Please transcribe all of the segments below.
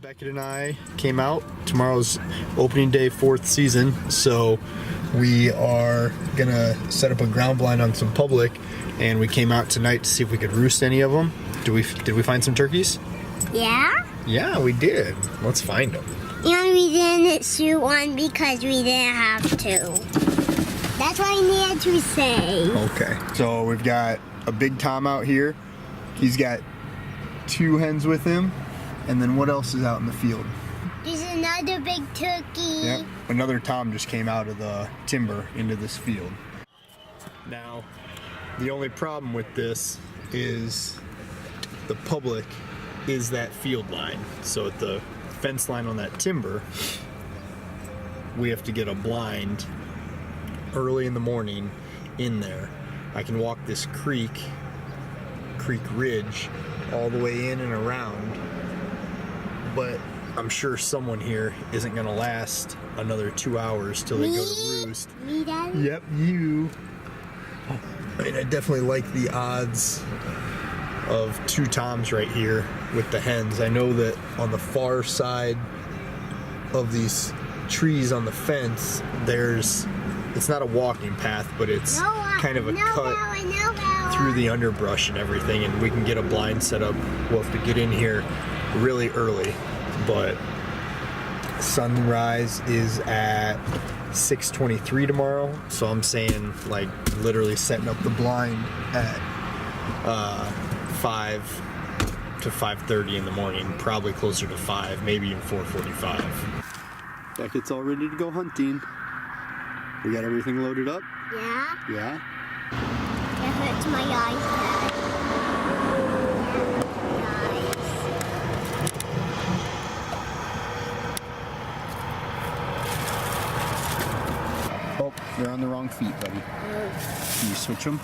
Beckett and I came out. Tomorrow's opening day, 4th season, so we are gonna set up a ground blind on some public, and we came out tonight to see if we could roost any of them. Did we find some turkeys? Yeah? Yeah, we did. Let's find them. And we didn't shoot one because we didn't have to. That's what I needed to say. Okay. So we've got a big Tom out here. He's got 2 hens with him. And then what else is out in the field? There's another big turkey. Yep. Another Tom just came out of the timber into this field. Now, the only problem with this is the public is that field line. So at the fence line on that timber, we have to get a blind early in the morning in there. I can walk this creek ridge, all the way in and around, but I'm sure someone here isn't gonna last another 2 hours till they go to roost. Me, Daddy? Yep, you. I mean, I definitely like the odds of 2 Toms right here with the hens. I know that on the far side of these trees on the fence, it's not a walking path, but it's kind of a cut through the underbrush and everything, and we can get a blind set up. We'll have to get in here really early, but sunrise is at 6:23 tomorrow, so I'm saying like literally setting up the blind at 5 to 5:30 in the morning, probably closer to 5, maybe even 4:45. Beckett's all ready to go hunting. We got everything loaded up? Yeah? Yeah? It hurts my eyes, Dad. Oh, they're on the wrong feet, buddy. Can you switch them?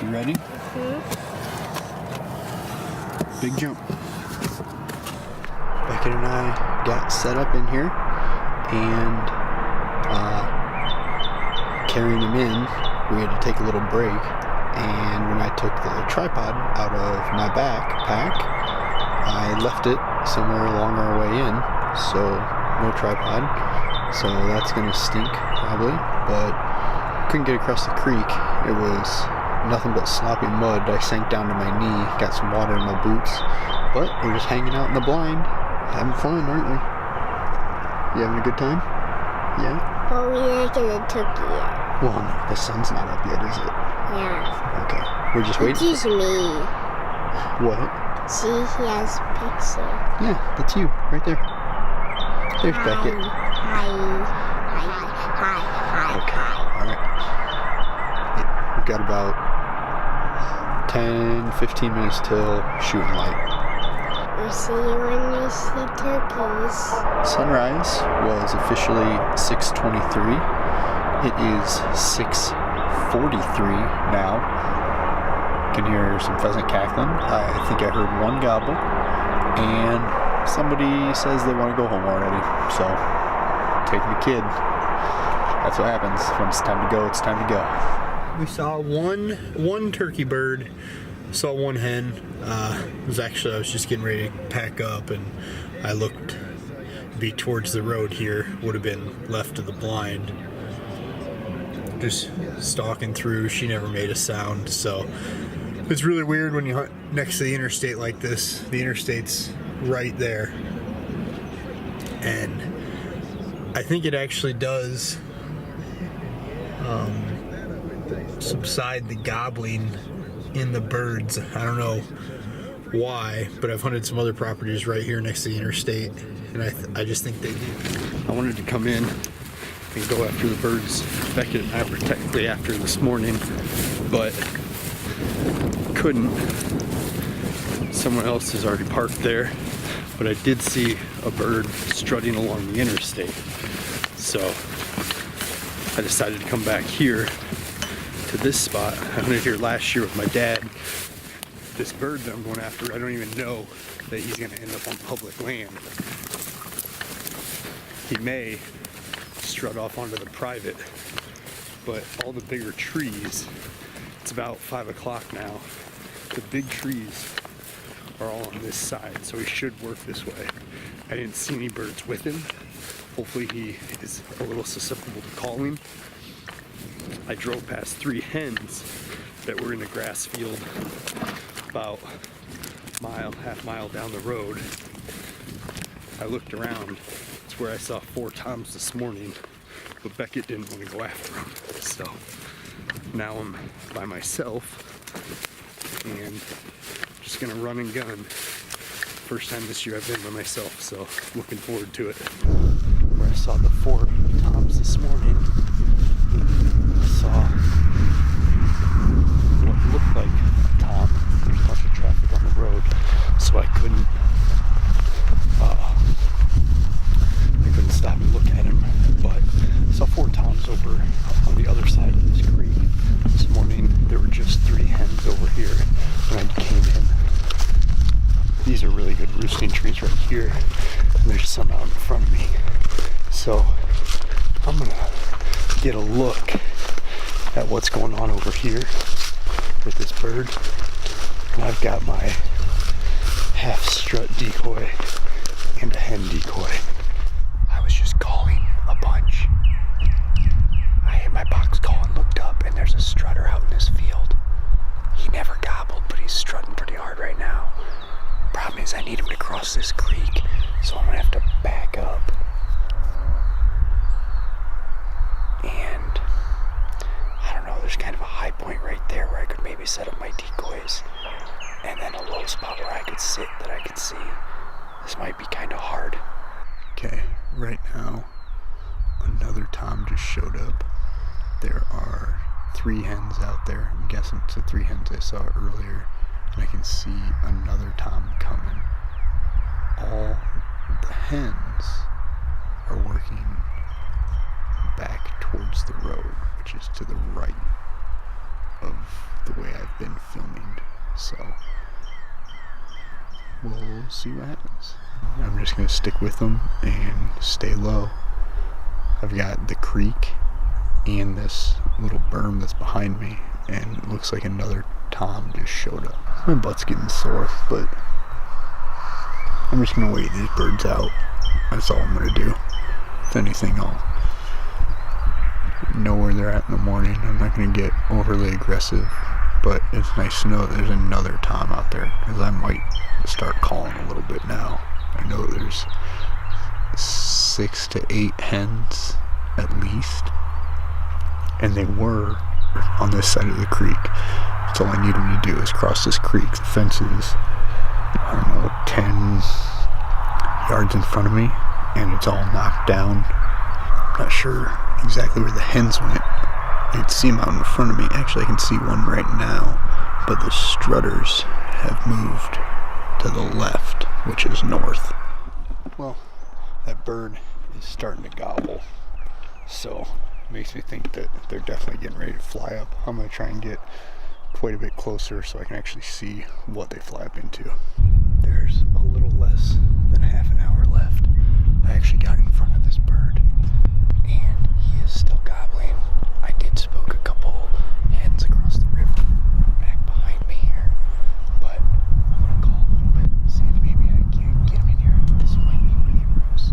You ready? Big jump. Beckett and I got set up in here, and carrying them in, we had to take a little break, and when I took the tripod out of my backpack, I left it somewhere along our way in, so no tripod, so that's gonna stink probably, but couldn't get across the creek. It was nothing but sloppy mud. I sank down to my knee, got some water in my boots, but we're just hanging out in the blind, having fun, aren't we? You having a good time? Yeah? But we didn't get a turkey yet. Well, no, the sun's not up yet, is it? Yeah. Okay, we're just waiting. It's me. What? See, he has a picture. Yeah, that's you, right there. There's Beckett. Hi. Okay, alright. We've got about 10-15 minutes till shooting light. We'll see you when we see turkeys. Sunrise was officially 6:23. It is 6:43 now. Can hear some pheasant cackling. I think I heard one gobble, and somebody says they want to go home already. So, taking the kid. That's what happens when it's time to go. It's time to go. We saw one turkey bird. Saw one hen. I was just getting ready to pack up, and I looked to be towards the road here. Would have been left of the blind. Just stalking through. She never made a sound, so it's really weird when you hunt next to the interstate like this. The interstate's right there, and I think it actually does subside the gobbling in the birds. I don't know why, but I've hunted some other properties right here next to the interstate, and I just think they do. I wanted to come in and go after the birds Beckett and I were technically after this morning, but couldn't. Someone else is already parked there, but I did see a bird strutting along the interstate, so I decided to come back here to this spot. I hunted here last year with my dad. This bird that I'm going after, I don't even know that he's going to end up on public land. he may strut off onto the private, but all the bigger trees, it's about 5 o'clock now, the big trees are all on this side, so he should work this way. I didn't see any birds with him. Hopefully he is a little susceptible to calling. I drove past 3 hens that were in a grass field about half mile down the road. I looked around. It's where I saw 4 toms this morning, but Beckett didn't want to go after them. So now I'm by myself and just gonna run and gun. First time this year I've been by myself, so looking forward to it. Where I saw the 4 toms this morning, I saw what looked like a tom. There's a bunch of traffic on the road, so I couldn't stop and look at him. But I saw 4 toms over on the other side of this creek. This morning there were just 3 hens over here when I came in. These are really good roosting trees right here, and there's some out in front of me. So I'm gonna get a look at what's going on over here with this bird. And I've got my half strut decoy and a hen decoy. I was just calling a bunch. I hit my box call and looked up, and there's a strutter out in this field. He never gobbled, but he's strutting pretty hard right now. Problem is I need him to cross this creek, so I'm gonna have to back up. And I don't know, there's kind of a high point right there where I could maybe set up my decoys, and then a low spot where I could sit that I could see. This might be kind of hard. Okay, right now another tom just showed up. There are 3 hens out there. I'm guessing it's the 3 hens I saw earlier. And I can see another tom coming. All the hens are working back towards the road, which is to the right of the way I've been filming. So we'll see what happens. I'm just gonna stick with them and stay low. I've got the creek and this little berm that's behind me, and it looks like another tom just showed up. My butt's getting sore, but I'm just gonna wait these birds out. That's all I'm gonna do. If anything, I'll know where they're at in the morning. I'm not gonna get overly aggressive, but it's nice to know that there's another tom out there, because I might start calling a little bit now. I know there's 6 to 8 hens at least, and they were on this side of the creek. That's all I need them to do is cross this creek. The fence is, I don't know, 10 yards in front of me, and it's all knocked down. Not sure exactly where the hens went. I can see them out in front of me. Actually, I can see one right now, but the strutters have moved to the left, which is north. Well, that bird is starting to gobble, so it makes me think that they're definitely getting ready to fly up. I'm going to try and get quite a bit closer so I can actually see what they fly up into. There's a little less than half an hour left. I actually got in front of this bird, and he is still gobbling. I did spook a couple hens across the river back behind me here, but I'm going to call a little bit, see if maybe I can get him in here. This might be where they roost.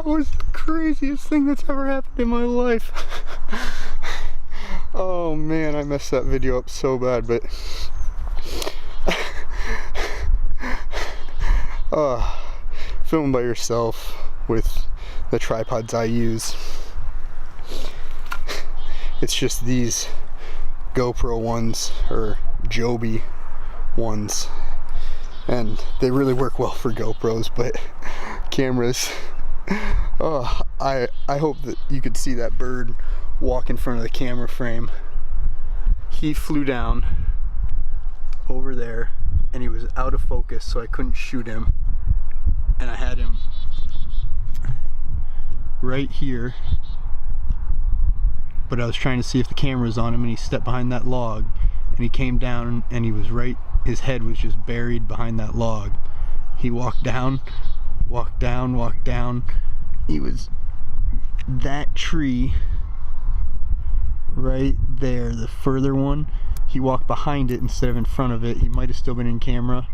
That was the craziest thing that's ever happened in my life. Oh man, I messed that video up so bad, but filming by yourself with the tripods I use. It's just these GoPro ones, or Joby ones, and they really work well for GoPros, but cameras, I hope that you could see that bird walk in front of the camera frame. He flew down over there and he was out of focus, so I couldn't shoot him, and I had him right here, but I was trying to see if the camera was on him, and he stepped behind that log and he came down and he was right, his head was just buried behind that log. He walked down, walked down, walked down. He was that tree right there, the further one. He walked behind it instead of in front of it. He might have still been in camera.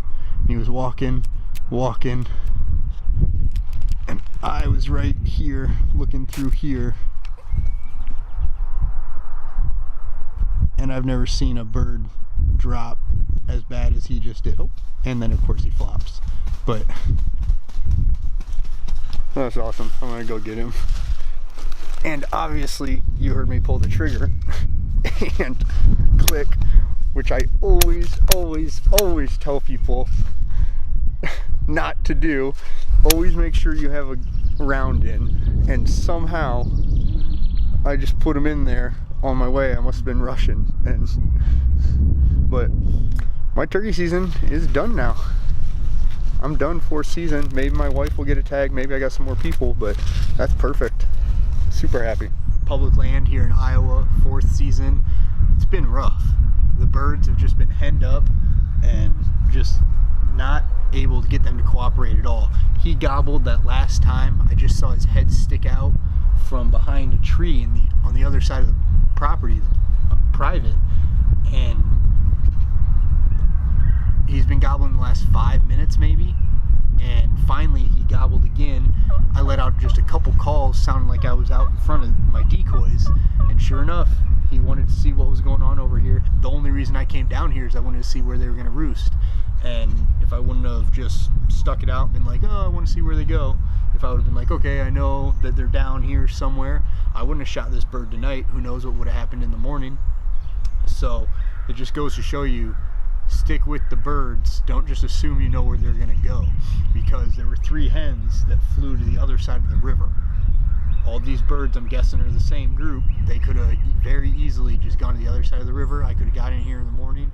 He was walking, and I was right here looking through here, and I've never seen a bird drop as bad as he just did. Oh, and then of course he flops, but that's awesome. I'm gonna go get him. And obviously you heard me pull the trigger and click, which I always tell people not to do. Always make sure you have a round in, and somehow I just put him in there on my way. I must have been rushing, but my turkey season is done now. I'm done for season. Maybe my wife will get a tag, maybe I got some more people, but that's perfect. Super happy. Public land here in Iowa, 4th season. It's been rough. The birds have just been henned up and just not able to get them to cooperate at all. He gobbled that last time. I just saw his head stick out from behind a tree on the other side of the property, private, and he's been gobbling the last 5 minutes maybe, and finally he gobbled again. I let out just a couple calls, sounding like I was out in front of my decoys, and sure enough, he wanted to see what was going on over here. The only reason I came down here is I wanted to see where they were going to roost, and if I wouldn't have just stuck it out and been like, oh, I want to see where they go, if I would have been like, okay, I know that they're down here somewhere, I wouldn't have shot this bird tonight. Who knows what would have happened in the morning. So it just goes to show you, stick with the birds. Don't just assume you know where they're going to go, because there were 3 hens that flew to the other side of the river. All these birds, I'm guessing, are the same group. They could have very easily just gone to the other side of the river. I could have got in here in the morning